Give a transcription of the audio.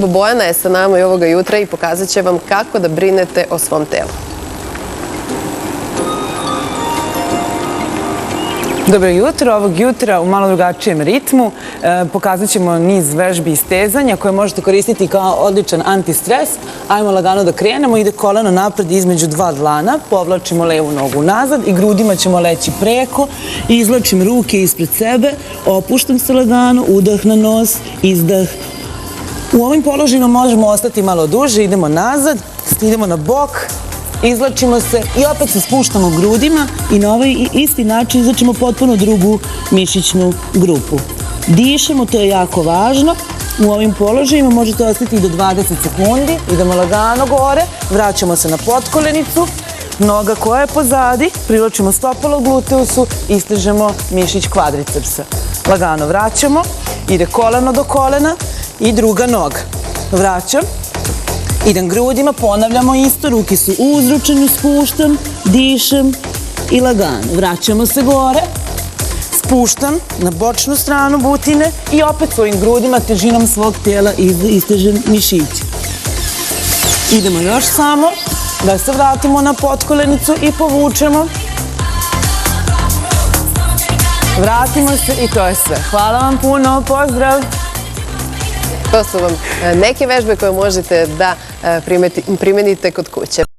Bojana je sa nama i ovoga jutra i pokazat će vam kako da brinete o svom telu. Dobro jutro, ovog jutra u malo drugačijem ritmu pokazat ćemo niz vežbi i stezanja koje možete koristiti kao odličan antistres. Ajmo lagano da krenemo, ide koleno napred između dva dlana, povlačimo levu nogu nazad i grudima ćemo leći preko, izvlačim ruke ispred sebe, opuštam se lagano, udah na nos, izdah. U ovim položajima možemo ostati malo duže, idemo nazad, idemo na bok, izvlačimo se i opet se spuštamo grudima i na ovaj isti način izvlačimo potpuno drugu mišićnu grupu. Dišemo, to je jako važno. U ovim položajima možete ostati i do 20 sekundi. Idemo lagano gore, vraćamo se na potkolenicu, noga koja je pozadi, privlačimo stopalo gluteusu, istežemo mišić kvadricepsa. Lagano vraćamo, ide koleno do kolena i druga noga. Vraćam. Idem grudima, ponavljamo isto, ruke su u uzručenju, spuštam, dišem i lagano. Vraćamo se gore, spuštam na bočnu stranu butine i opet svojim grudima, težinom svog tijela istežem mišiće. Idemo još samo, da se vratimo na potkolenicu i povučemo. Vratimo se i to je sve. Hvala vam puno, pozdrav! To su vam neke vežbe koje možete da primenite kod kuće.